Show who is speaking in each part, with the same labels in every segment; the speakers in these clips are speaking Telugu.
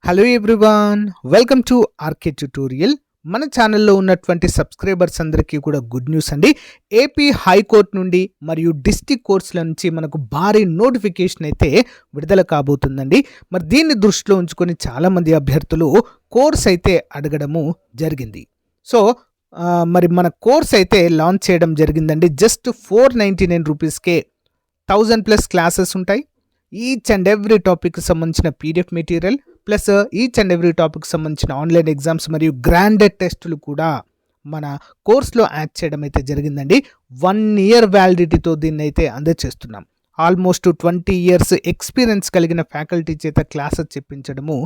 Speaker 1: Hello everyone, welcome to RK tutorial. మన ఛానల్లో ఉన్నటువంటి సబ్స్క్రైబర్స్ అందరికీ కూడా గుడ్ న్యూస్ అండి. ఏపీ హైకోర్టు నుండి మరియు డిస్ట్రిక్ట్ కోర్ట్స్ల నుంచి మనకు భారీ నోటిఫికేషన్ అయితే విడుదల కాబోతుందండి. మరి దీన్ని దృష్టిలో ఉంచుకొని చాలామంది అభ్యర్థులు కోర్స్ అయితే అడగడము జరిగింది. సో మరి మన కోర్స్ అయితే లాంచ్ చేయడం జరిగిందండి. జస్ట్ 499 రూపీస్కే 1000+ క్లాసెస్ ఉంటాయి. ఈచ్ అండ్ ఎవ్రీ టాపిక్కి సంబంధించిన PDF material plus each and every topic సంబంధించిన ఆన్లైన్ ఎగ్జామ్స్ మరియు గ్రాండెడ్ టెస్టులు కూడా మన కోర్స్లో యాడ్ చేయడం అయితే జరిగిందండి. 1 year వ్యాలిడిటీతో దీన్ని అయితే అందజేస్తున్నాం. ఆల్మోస్ట్ 20 years ఎక్స్పీరియన్స్ కలిగిన ఫ్యాకల్టీ చేత క్లాసెస్ చెప్పించడము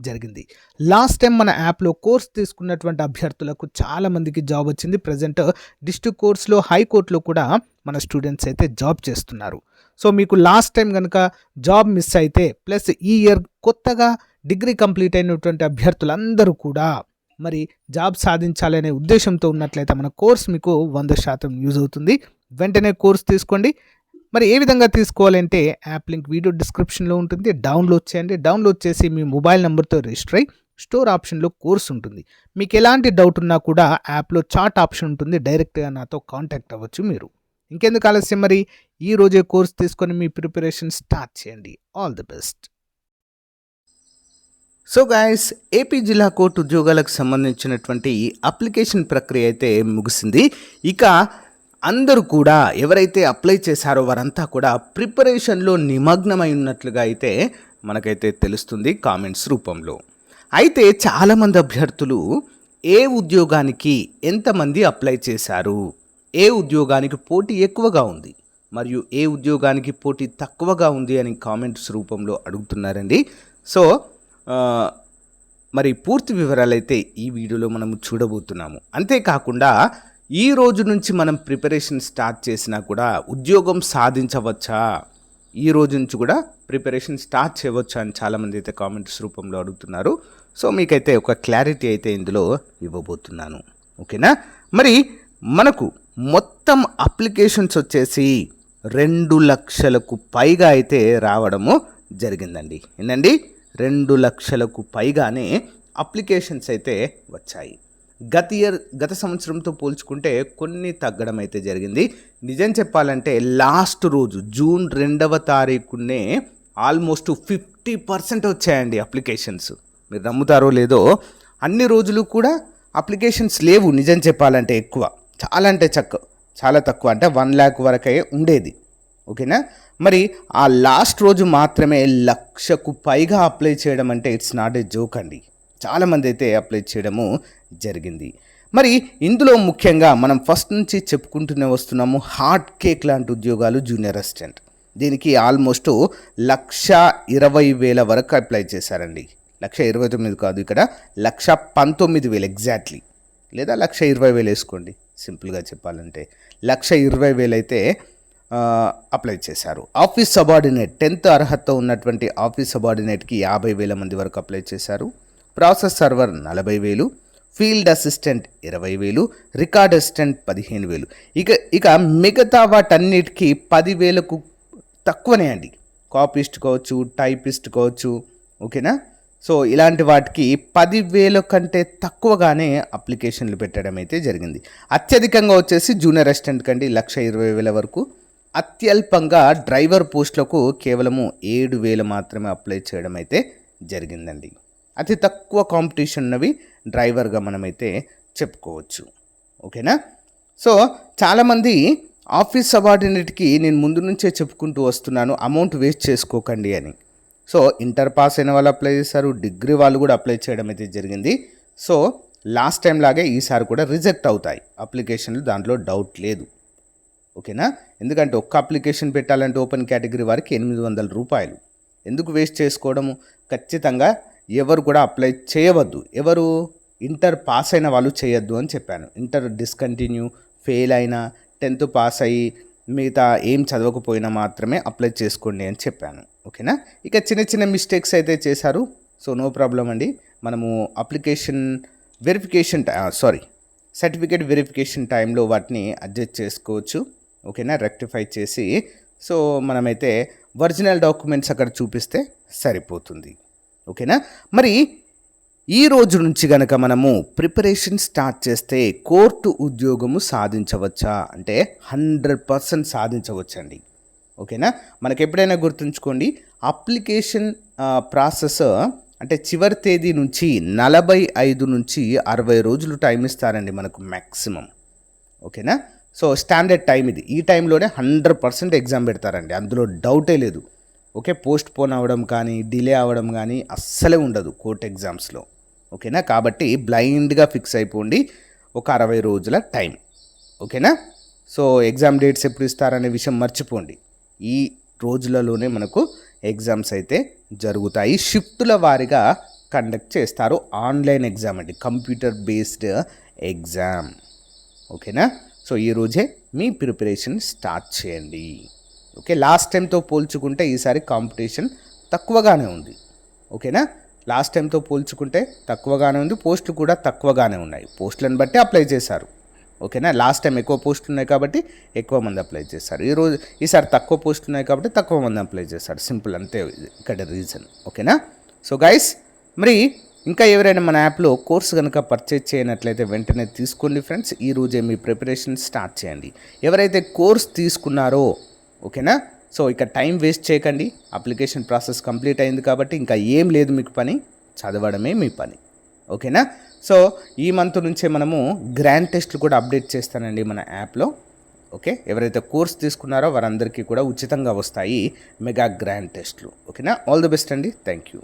Speaker 1: జరిగింది. లాస్ట్ టైం మన యాప్లో కోర్స్ తీసుకున్నటువంటి అభ్యర్థులకు చాలామందికి జాబ్ వచ్చింది. ప్రజెంట్ డిస్ట్రిక్ట్ కోర్స్లో హైకోర్టులో కూడా మన స్టూడెంట్స్ అయితే జాబ్ చేస్తున్నారు. సో మీకు లాస్ట్ టైం కనుక జాబ్ మిస్ అయితే ప్లస్ ఈ ఇయర్ కొత్తగా డిగ్రీ కంప్లీట్ అయినటువంటి అభ్యర్థులందరూ కూడా మరి జాబ్ సాధించాలనే ఉద్దేశంతో ఉన్నట్లయితే మన కోర్స్ మీకు 100% యూజ్ అవుతుంది. వెంటనే కోర్స్ తీసుకోండి. మరి ఏ విధంగా తీసుకోవాలంటే యాప్ లింక్ వీడియో డిస్క్రిప్షన్లో ఉంటుంది. డౌన్లోడ్ చేయండి. డౌన్లోడ్ చేసి మీ మొబైల్ నెంబర్తో రిజిస్టర్ అయ్యి స్టోర్ ఆప్షన్లో కోర్స్ ఉంటుంది. మీకు ఎలాంటి డౌట్ ఉన్నా కూడా యాప్లో చాట్ ఆప్షన్ ఉంటుంది. డైరెక్ట్గా నాతో కాంటాక్ట్ అవ్వచ్చు మీరు. ఇంకెందుకు ఆలస్యం, మరి ఈ రోజే కోర్స్ తీసుకొని మీ ప్రిపరేషన్ స్టార్ట్ చేయండి. All the best. So guys, AP జిల్లా కోర్టు ఉద్యోగాలకు సంబంధించినటువంటి అప్లికేషన్ ప్రక్రియ అయితే ముగిసింది. ఇక అందరూ కూడా ఎవరైతే అప్లై చేశారో వారంతా కూడా ప్రిపరేషన్లో నిమగ్నమై ఉన్నట్లుగా అయితే మనకైతే తెలుస్తుంది కామెంట్స్ రూపంలో. అయితే చాలామంది అభ్యర్థులు ఏ ఉద్యోగానికి ఎంతమంది అప్లై చేశారు, ఏ ఉద్యోగానికి పోటీ ఎక్కువగా ఉంది మరియు ఏ ఉద్యోగానికి పోటీ తక్కువగా ఉంది అని కామెంట్స్ రూపంలో అడుగుతున్నారండి. సో మరి పూర్తి వివరాలు అయితే ఈ వీడియోలో మనం చూడబోతున్నాము. అంతేకాకుండా ఈ రోజు నుంచి మనం ప్రిపరేషన్ స్టార్ట్ చేసినా కూడా ఉద్యోగం సాధించవచ్చా, ఈ రోజు నుంచి కూడా ప్రిపరేషన్ స్టార్ట్ చేయవచ్చా అని చాలామంది అయితే కామెంట్స్ రూపంలో అడుగుతున్నారు. సో మీకైతే ఒక క్లారిటీ అయితే ఇందులో ఇవ్వబోతున్నాను. ఓకేనా? మరి మనకు మొత్తం అప్లికేషన్స్ వచ్చేసి 2 లక్షలకు పైగా అయితే రావడము జరిగిందండి. ఏంటండి, 2 లక్షలకు పైగానే అప్లికేషన్స్ అయితే వచ్చాయి. గత సంవత్సరంతో పోల్చుకుంటే కొన్ని తగ్గడం అయితే జరిగింది. నిజం చెప్పాలంటే లాస్ట్ రోజు జూన్ 2వ తారీఖునే ఆల్మోస్ట్ 50% వచ్చాయండి అప్లికేషన్స్. మీరు నమ్ముతారో లేదో, అన్ని రోజులు కూడా అప్లికేషన్స్ లేవు. నిజం చెప్పాలంటే ఎక్కువ, చాలా అంటే చాలా తక్కువ, అంటే 1 lakh వరకే ఉండేది. ఓకేనా? మరి ఆ లాస్ట్ రోజు మాత్రమే 1 లక్షకు పైగా అప్లై చేయడం అంటే ఇట్స్ నాట్ ఏ జోక్ అండి. చాలామంది అయితే అప్లై చేయడము జరిగింది. మరి ఇందులో ముఖ్యంగా మనం ఫస్ట్ నుంచి చెప్పుకుంటూనే వస్తున్నాము, హాట్ కేక్ లాంటి ఉద్యోగాలు జూనియర్ అసిస్టెంట్. దీనికి ఆల్మోస్ట్ 1,20,000 వరకు అప్లై చేశారండి. 1,29,000 కాదు, ఇక్కడ 1,19,000 ఎగ్జాక్ట్లీ, లేదా 1,20,000 వేసుకోండి. సింపుల్గా చెప్పాలంటే 1,20,000 అయితే అప్లై చేశారు. ఆఫీస్ సబార్డినేట్ 10th అర్హత ఉన్నటువంటి ఆఫీస్ సబార్డినేట్కి 50,000 మంది వరకు అప్లై చేశారు. Process server 40,000, field assistant 20,000, record assistant 15,000. ఇక మిగతా వాటన్నిటికీ 10,000కు తక్కువనే అండి. కాపీస్ట్ కావచ్చు, టైపిస్ట్ కావచ్చు. ఓకేనా? సో ఇలాంటి వాటికి 10,000 కంటే తక్కువగానే అప్లికేషన్లు పెట్టడం అయితే జరిగింది. అత్యధికంగా వచ్చేసి జూనియర్ అసిస్టెంట్ కండి 1,20,000 వరకు. అత్యల్పంగా డ్రైవర్ పోస్టులకు కేవలము 7,000 మాత్రమే అప్లై చేయడం అయితే జరిగిందండి. అతి తక్కువ కాంపిటీషన్ ఉన్నవి డ్రైవర్గా మనమైతే చెప్పుకోవచ్చు. ఓకేనా? సో చాలామంది ఆఫీస్ సబార్డినేట్కి నేను ముందు నుంచే చెప్పుకుంటూ వస్తున్నాను, అమౌంట్ వేస్ట్ చేసుకోకండి అని. సో ఇంటర్ పాస్ అయిన వాళ్ళు అప్లై చేశారు, డిగ్రీ వాళ్ళు కూడా అప్లై చేయడం అయితే జరిగింది. సో లాస్ట్ టైం లాగే ఈసారి కూడా రిజెక్ట్ అవుతాయి అప్లికేషన్లు, దాంట్లో డౌట్ లేదు. ఓకేనా? ఎందుకంటే ఒక్క అప్లికేషన్ పెట్టాలంటే ఓపెన్ కేటగిరీ వారికి 800 రూపాయలు. ఎందుకు వేస్ట్ చేసుకోవడము? ఖచ్చితంగా ఎవరు కూడా అప్లై చేయవద్దు. ఎవరు ఇంటర్ పాస్ అయిన వాళ్ళు చేయొద్దు అని చెప్పాను. ఇంటర్ డిస్కంటిన్యూ, ఫెయిల్ అయినా, 10th పాస్ అయ్యి మిగతా ఏం చదవకపోయినా మాత్రమే అప్లై చేసుకోండి అని చెప్పాను. ఓకేనా? ఇక చిన్న చిన్న మిస్టేక్స్ అయితే చేశారు. సో నో ప్రాబ్లం అండి. మనము అప్లికేషన్ వెరిఫికేషన్ సర్టిఫికేట్ వెరిఫికేషన్ టైంలో వాటిని అడ్జస్ట్ చేసుకోవచ్చు. ఓకేనా? రెక్టిఫై చేసి సో మనమైతే ఒరిజినల్ డాక్యుమెంట్స్ అక్కడ చూపిస్తే సరిపోతుంది. ఓకేనా. మరి ఈ రోజు నుంచి గనక మనము ప్రిపరేషన్ స్టార్ట్ చేస్తే కోర్టు ఉద్యోగము సాధించవచ్చా అంటే 100% సాధించవచ్చండి. ఓకేనా. మనకి ఎప్పుడైనా గుర్తుంచుకోండి, అప్లికేషన్ ప్రాసెస్ అంటే చివరి తేదీ నుంచి 45 నుంచి 60 రోజులు టైం ఇస్తారండి మనకు మ్యాక్సిమం. ఓకేనా. సో స్టాండర్డ్ టైం ఇది. ఈ టైంలోనే 100% ఎగ్జామ్ పెడతారండి, అందులో డౌటే లేదు. ఓకే. పోస్ట్ పోన్ అవ్వడం కానీ డిలే అవ్వడం కానీ అస్సలే ఉండదు కోర్ట్ ఎగ్జామ్స్లో. ఓకేనా. కాబట్టి బ్లైండ్గా ఫిక్స్ అయిపోండి, ఒక 60 రోజుల టైం. ఓకేనా. సో ఎగ్జామ్ డేట్స్ ఎప్పుడు ఇస్తారనే విషయం మర్చిపోండి. ఈ రోజులలోనే మనకు ఎగ్జామ్స్ అయితే జరుగుతాయి. షిఫ్టుల వారీగా కండక్ట్ చేస్తారు. ఆన్లైన్ ఎగ్జామ్ అండి, కంప్యూటర్ బేస్డ్ ఎగ్జామ్. ఓకేనా. సో ఈరోజే మీ ప్రిపరేషన్ స్టార్ట్ చేయండి. ఓకే. లాస్ట్ టైంతో పోల్చుకుంటే ఈసారి కాంపిటీషన్ తక్కువగానే ఉంది. ఓకేనా. లాస్ట్ టైంతో పోల్చుకుంటే తక్కువగానే ఉంది, పోస్టులు కూడా తక్కువగానే ఉన్నాయి. పోస్టులను బట్టి అప్లై చేశారు. ఓకేనా. లాస్ట్ టైం ఎక్కువ పోస్టులు ఉన్నాయి కాబట్టి ఎక్కువ మంది అప్లై చేశారు. ఈసారి తక్కువ పోస్టులు ఉన్నాయి కాబట్టి తక్కువ మంది అప్లై చేశారు. సింపుల్, అంతే ఇక్కడ రీజన్. ఓకేనా. సో గైస్, మరి ఇంకా ఎవరైనా మన యాప్లో కోర్స్ కనుక పర్చేజ్ చేయనట్లయితే వెంటనే తీసుకోండి ఫ్రెండ్స్. ఈ రోజే మీ ప్రిపరేషన్ స్టార్ట్ చేయండి. ఎవరైతే కోర్స్ తీసుకున్నారో, ఓకేనా, సో ఇక టైం వేస్ట్ చేయకండి. అప్లికేషన్ ప్రాసెస్ కంప్లీట్ అయింది కాబట్టి ఇంకా ఏం లేదు మీకు పని, చదవడమే మీ పని. ఓకేనా. సో ఈ మంత్ నుంచే మనము గ్రాండ్ టెస్ట్లు కూడా అప్డేట్ చేస్తానండి మన యాప్లో. ఓకే. ఎవరైతే కోర్స్ తీసుకున్నారో వారందరికీ కూడా ఉచితంగా వస్తాయి మెగా గ్రాండ్ టెస్ట్లు. ఓకేనా. ఆల్ ది బెస్ట్ అండి. Thank you.